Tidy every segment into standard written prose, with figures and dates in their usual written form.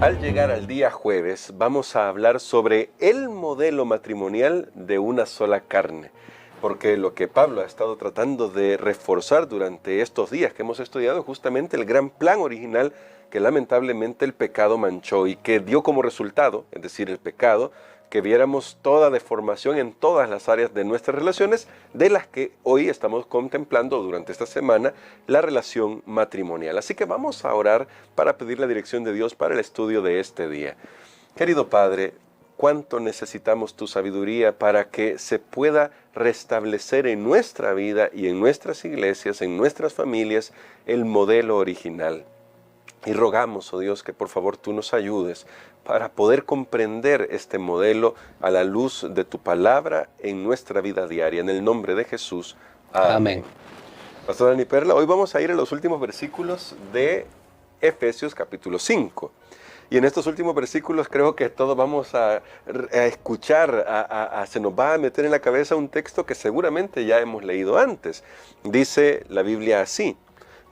Al llegar al día jueves, vamos a hablar sobre el modelo matrimonial de una sola carne. Porque lo que Pablo ha estado tratando de reforzar durante estos días que hemos estudiado es justamente el gran plan original que lamentablemente el pecado manchó y que dio como resultado, es decir, el pecado, que viéramos toda deformación en todas las áreas de nuestras relaciones, de las que hoy estamos contemplando durante esta semana, la relación matrimonial. Así que vamos a orar para pedir la dirección de Dios para el estudio de este día. Querido Padre, cuánto necesitamos tu sabiduría para que se pueda restablecer en nuestra vida y en nuestras iglesias, en nuestras familias, el modelo original. Y rogamos, oh Dios, que por favor tú nos ayudes para poder comprender este modelo a la luz de tu palabra en nuestra vida diaria. En el nombre de Jesús. Amén. Pastor Dani Perla, hoy vamos a ir a los últimos versículos de Efesios capítulo 5. Y en estos últimos versículos creo que todos vamos a escuchar, se nos va a meter en la cabeza un texto que seguramente ya hemos leído antes. Dice la Biblia así: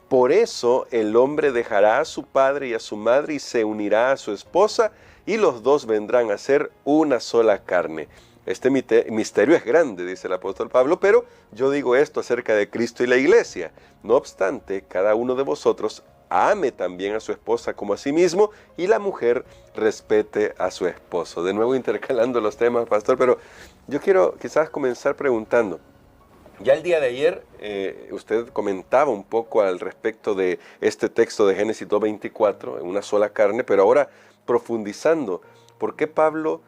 por eso el hombre dejará a su padre y a su madre y se unirá a su esposa, y los dos vendrán a ser una sola carne. Este misterio es grande, dice el apóstol Pablo, pero yo digo esto acerca de Cristo y la iglesia. No obstante, cada uno de vosotros ame también a su esposa como a sí mismo, y la mujer respete a su esposo. De nuevo intercalando los temas, pastor, pero yo quiero quizás comenzar preguntando. Ya el día de ayer usted comentaba un poco al respecto de este texto de Génesis 2:24, en una sola carne, pero ahora profundizando, ¿por qué Pablo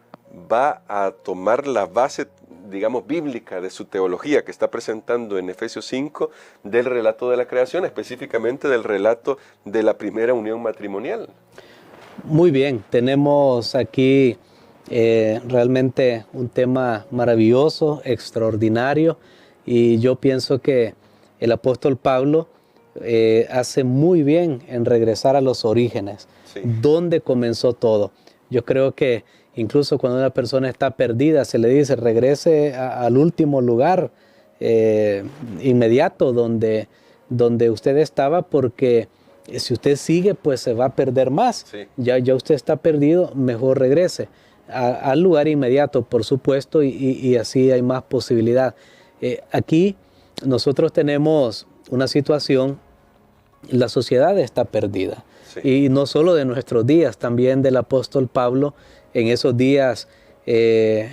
va a tomar la base, digamos, bíblica de su teología que está presentando en Efesios 5 del relato de la creación, específicamente del relato de la primera unión matrimonial? Muy bien, tenemos aquí realmente un tema maravilloso, extraordinario, y yo pienso que el apóstol Pablo hace muy bien en regresar a los orígenes, sí, donde comenzó todo. Yo creo que incluso cuando una persona está perdida, se le dice regrese al último lugar inmediato donde usted estaba, porque si usted sigue, pues se va a perder más. Sí. Ya usted está perdido, mejor regrese al lugar inmediato, por supuesto, y así hay más posibilidad. Aquí nosotros tenemos una situación, la sociedad está perdida. Sí. Y no solo de nuestros días, también del apóstol Pablo. En esos días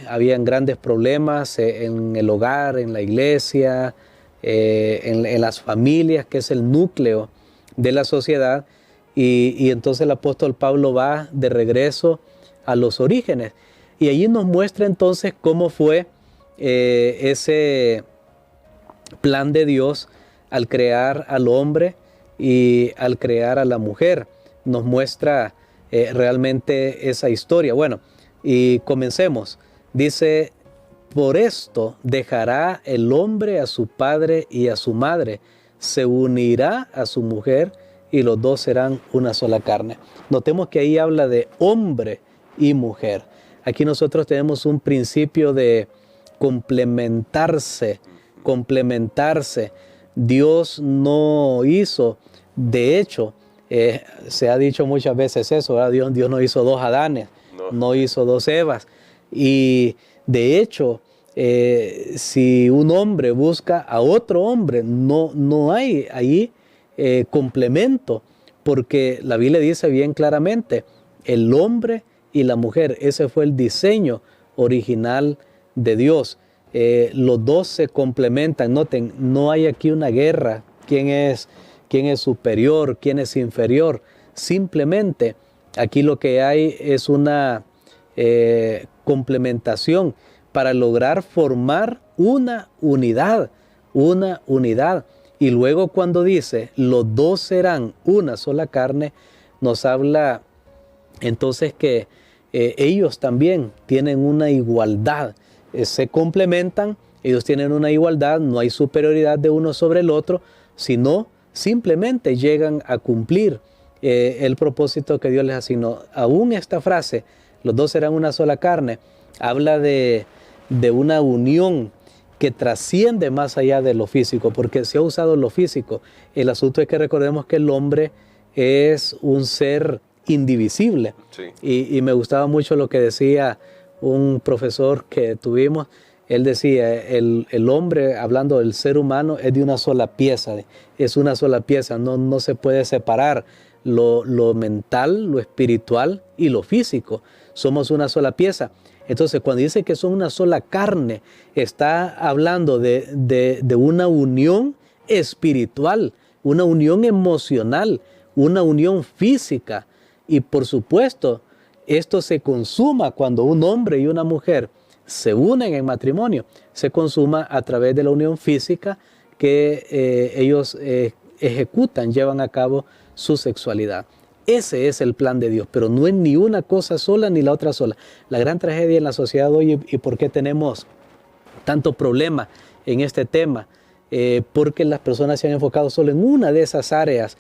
habían grandes problemas en el hogar, en la iglesia, en las familias, que es el núcleo de la sociedad, y entonces el apóstol Pablo va de regreso a los orígenes, y allí nos muestra entonces cómo fue ese plan de Dios al crear al hombre y al crear a la mujer. Nos muestra realmente esa historia. Bueno, y comencemos. Dice: por esto dejará el hombre a su padre y a su madre, se unirá a su mujer y los dos serán una sola carne. Notemos que ahí habla de hombre y mujer. Aquí nosotros tenemos un principio de complementarse. Dios no hizo, de hecho, se ha dicho muchas veces eso, ¿verdad? Dios no hizo dos Adanes, no hizo dos Evas. Y de hecho, si un hombre busca a otro hombre, no hay ahí complemento, porque la Biblia dice bien claramente, el hombre y la mujer, ese fue el diseño original de Dios. Los dos se complementan. Noten, no hay aquí una guerra, quién es superior, quién es inferior. Simplemente aquí lo que hay es una complementación para lograr formar una unidad. Y luego cuando dice los dos serán una sola carne, nos habla entonces que ellos también tienen una igualdad. Se complementan, ellos tienen una igualdad, no hay superioridad de uno sobre el otro, sino simplemente llegan a cumplir el propósito que Dios les asignó. Aún esta frase, los dos serán una sola carne, habla de una unión que trasciende más allá de lo físico, porque se ha usado lo físico. El asunto es que recordemos que el hombre es un ser indivisible. Sí. Y me gustaba mucho lo que decía un profesor que tuvimos. Él decía, el hombre, hablando del ser humano, es de una sola pieza, es una sola pieza, no se puede separar lo mental, lo espiritual y lo físico. Somos una sola pieza. Entonces, cuando dice que son una sola carne, está hablando de una unión espiritual, una unión emocional, una unión física. Y por supuesto, esto se consuma cuando un hombre y una mujer se unen en matrimonio, se consuma a través de la unión física que ellos ejecutan, llevan a cabo su sexualidad. Ese es el plan de Dios, pero no es ni una cosa sola ni la otra sola. La gran tragedia en la sociedad hoy y por qué tenemos tanto problema en este tema, porque las personas se han enfocado solo en una de esas áreas,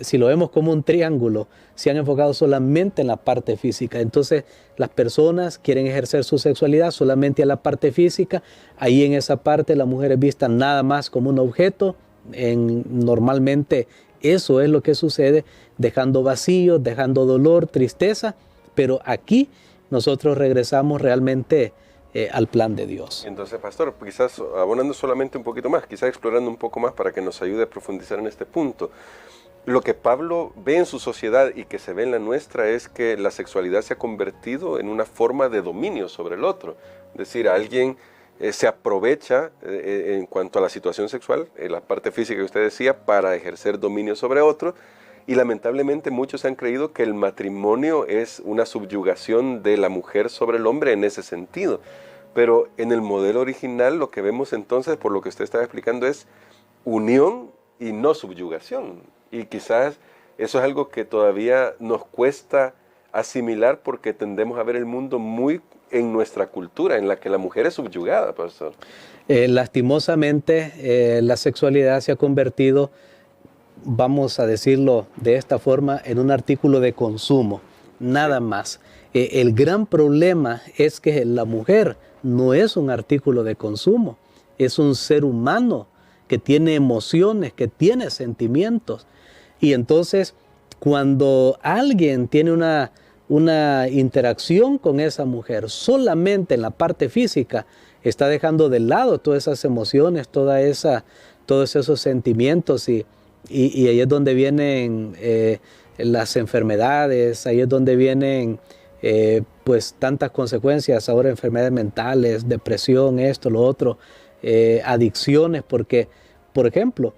si lo vemos como un triángulo, se han enfocado solamente en la parte física. Entonces las personas quieren ejercer su sexualidad solamente a la parte física. Ahí en esa parte la mujer es vista nada más como un objeto. Normalmente eso es lo que sucede, dejando vacío, dejando dolor, tristeza. Pero aquí nosotros regresamos realmente al plan de Dios. Entonces, pastor, quizás abonando solamente un poquito más, quizás explorando un poco más para que nos ayude a profundizar en este punto. Lo que Pablo ve en su sociedad y que se ve en la nuestra es que la sexualidad se ha convertido en una forma de dominio sobre el otro. Es decir, alguien se aprovecha en cuanto a la situación sexual, en la parte física que usted decía, para ejercer dominio sobre otro. Y lamentablemente muchos han creído que el matrimonio es una subyugación de la mujer sobre el hombre en ese sentido. Pero en el modelo original lo que vemos entonces, por lo que usted estaba explicando, es unión y no subyugación. Y quizás eso es algo que todavía nos cuesta asimilar porque tendemos a ver el mundo muy en nuestra cultura, en la que la mujer es subyugada, pastor. Lastimosamente, la sexualidad se ha convertido, vamos a decirlo de esta forma, en un artículo de consumo, nada más. El gran problema es que la mujer no es un artículo de consumo, es un ser humano que tiene emociones, que tiene sentimientos. Y entonces, cuando alguien tiene una interacción con esa mujer solamente en la parte física, está dejando de lado todas esas emociones, todos esos sentimientos y ahí es donde vienen las enfermedades, ahí es donde vienen pues tantas consecuencias, ahora enfermedades mentales, depresión, esto, lo otro, adicciones, porque, por ejemplo,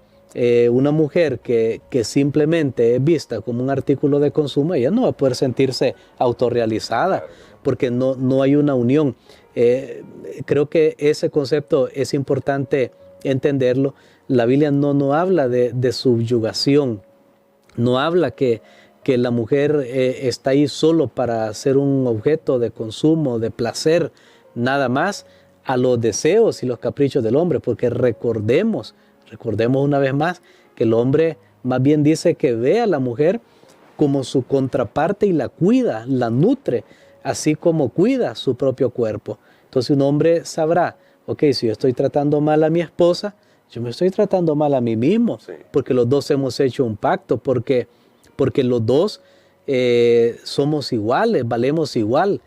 una mujer que simplemente es vista como un artículo de consumo, ella no va a poder sentirse autorrealizada porque no hay una unión. Creo que ese concepto es importante entenderlo. La Biblia no habla de subyugación, no habla que la mujer está ahí solo para ser un objeto de consumo, de placer, nada más a los deseos y los caprichos del hombre, porque recordemos una vez más que el hombre más bien dice que ve a la mujer como su contraparte y la cuida, la nutre, así como cuida su propio cuerpo. Entonces un hombre sabrá, ok, si yo estoy tratando mal a mi esposa, yo me estoy tratando mal a mí mismo, sí, porque los dos hemos hecho un pacto, porque los dos somos iguales, valemos igual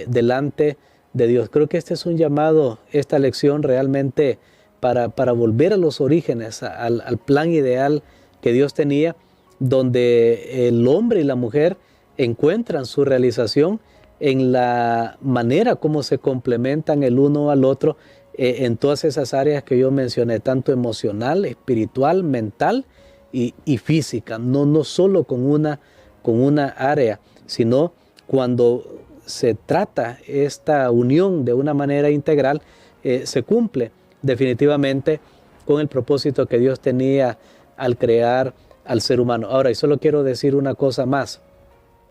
delante de Dios. Creo que este es un llamado, esta lección realmente para volver a los orígenes, al plan ideal que Dios tenía, donde el hombre y la mujer encuentran su realización en la manera como se complementan el uno al otro en todas esas áreas que yo mencioné, tanto emocional, espiritual, mental y física, no solo con una área, sino cuando se trata esta unión de una manera integral, se cumple definitivamente con el propósito que Dios tenía al crear al ser humano. Ahora, y solo quiero decir una cosa más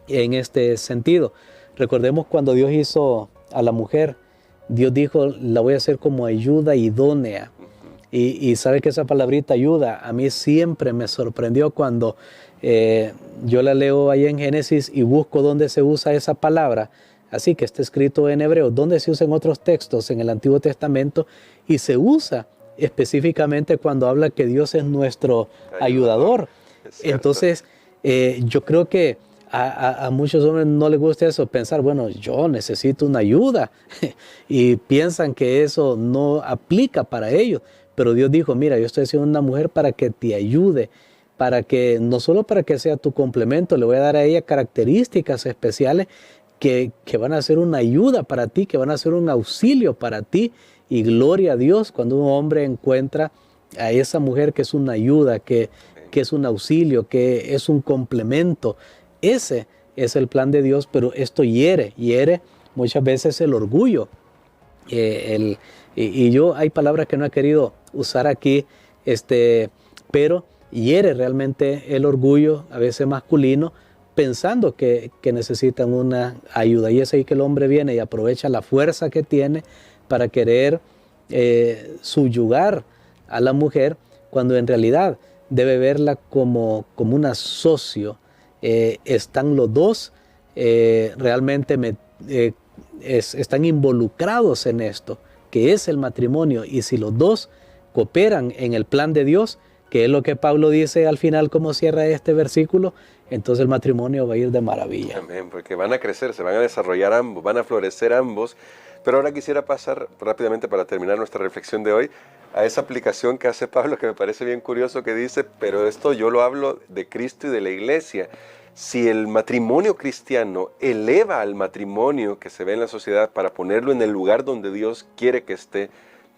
en este sentido. Recordemos cuando Dios hizo a la mujer, Dios dijo, la voy a hacer como ayuda idónea. Y sabe que esa palabrita ayuda, a mí siempre me sorprendió cuando yo la leo ahí en Génesis y busco dónde se usa esa palabra. Así que está escrito en hebreo, donde se usa en otros textos en el Antiguo Testamento y se usa específicamente cuando habla que Dios es nuestro ayudador. Entonces, yo creo que A muchos hombres no les gusta eso, pensar, bueno, yo necesito una ayuda y piensan que eso no aplica para ellos. Pero Dios dijo, mira, yo estoy haciendo una mujer para que te ayude, para que, no solo para que sea tu complemento, le voy a dar a ella características especiales que van a ser una ayuda para ti, que van a ser un auxilio para ti. Y gloria a Dios cuando un hombre encuentra a esa mujer que es una ayuda, que es un auxilio, que es un complemento. Ese es el plan de Dios, pero esto hiere muchas veces el orgullo. Y yo hay palabras que no he querido usar aquí, pero hiere realmente el orgullo, a veces masculino, pensando que necesitan una ayuda. Y es ahí que el hombre viene y aprovecha la fuerza que tiene para querer subyugar a la mujer, cuando en realidad debe verla como una socio. Están los dos realmente están involucrados en esto, que es el matrimonio, y si los dos cooperan en el plan de Dios, que es lo que Pablo dice al final, como cierra este versículo, entonces el matrimonio va a ir de maravilla. Amén, porque van a crecer, se van a desarrollar ambos, van a florecer ambos. Pero ahora quisiera pasar rápidamente, para terminar nuestra reflexión de hoy, a esa aplicación que hace Pablo, que me parece bien curioso, que dice, pero esto yo lo hablo de Cristo y de la iglesia. Si el matrimonio cristiano eleva al matrimonio que se ve en la sociedad para ponerlo en el lugar donde Dios quiere que esté,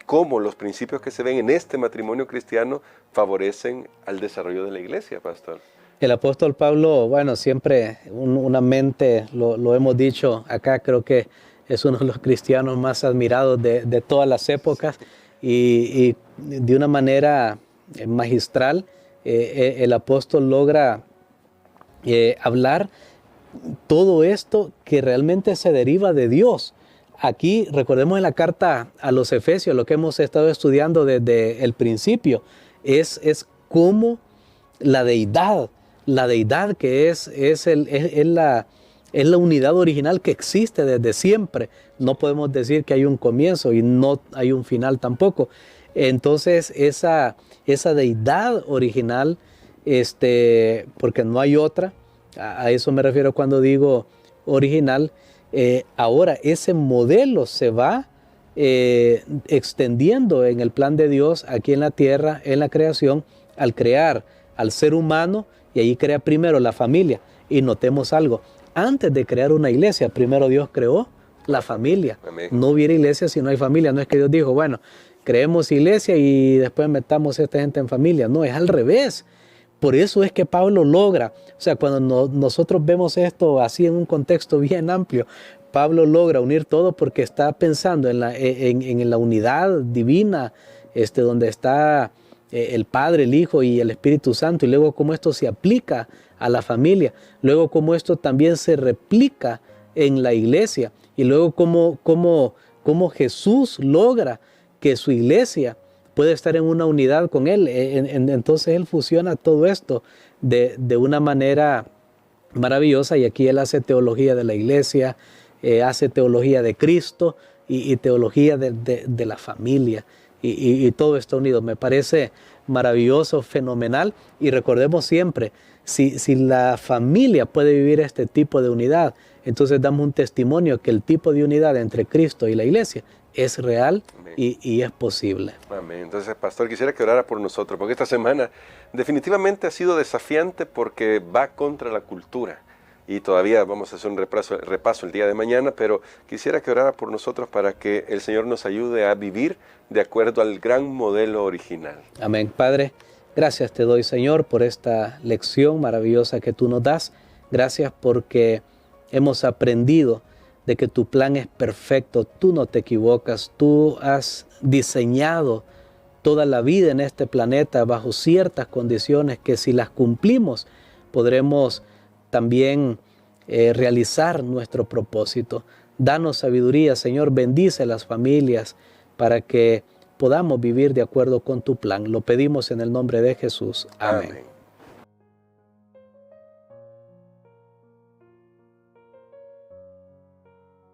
¿cómo los principios que se ven en este matrimonio cristiano favorecen al desarrollo de la iglesia, pastor? El apóstol Pablo, bueno, siempre una mente, lo hemos dicho acá, creo que es uno de los cristianos más admirados de todas las épocas, y de una manera magistral el apóstol logra hablar todo esto que realmente se deriva de Dios. Aquí recordemos en la carta a los Efesios, lo que hemos estado estudiando desde el principio, es cómo la deidad que es la unidad original que existe desde siempre. No podemos decir que hay un comienzo y no hay un final tampoco. Entonces esa deidad original, porque no hay otra, a eso me refiero cuando digo original. Ahora ese modelo se va extendiendo en el plan de Dios aquí en la tierra, en la creación, al crear al ser humano, y ahí crea primero la familia. Y notemos algo, antes de crear una iglesia, primero Dios creó la familia. Amén. No hubiera iglesia si no hay familia. No es que Dios dijo, bueno, creemos iglesia y después metamos a esta gente en familia. No, es al revés. Por eso es que Pablo logra, o sea, cuando nosotros vemos esto así en un contexto bien amplio, Pablo logra unir todo porque está pensando en la unidad divina, donde está el Padre, el Hijo y el Espíritu Santo, y luego cómo esto se aplica a la familia, luego cómo esto también se replica en la iglesia, y luego cómo Jesús logra que su iglesia puede estar en una unidad con Él. Entonces Él fusiona todo esto de una manera maravillosa, y aquí Él hace teología de la iglesia, hace teología de Cristo y teología de la familia, y todo está unido. Me parece maravilloso, fenomenal, y recordemos siempre, si la familia puede vivir este tipo de unidad, entonces damos un testimonio que el tipo de unidad entre Cristo y la iglesia es real y es posible. Amén. Entonces, pastor, quisiera que orara por nosotros, porque esta semana definitivamente ha sido desafiante porque va contra la cultura. Y todavía vamos a hacer un repaso el día de mañana, pero quisiera que orara por nosotros para que el Señor nos ayude a vivir de acuerdo al gran modelo original. Amén. Padre, gracias te doy, Señor, por esta lección maravillosa que tú nos das. Gracias porque hemos aprendido de que tu plan es perfecto, tú no te equivocas, tú has diseñado toda la vida en este planeta bajo ciertas condiciones que si las cumplimos podremos también realizar nuestro propósito. Danos sabiduría, Señor, bendice las familias para que podamos vivir de acuerdo con tu plan. Lo pedimos en el nombre de Jesús. Amén. Amén.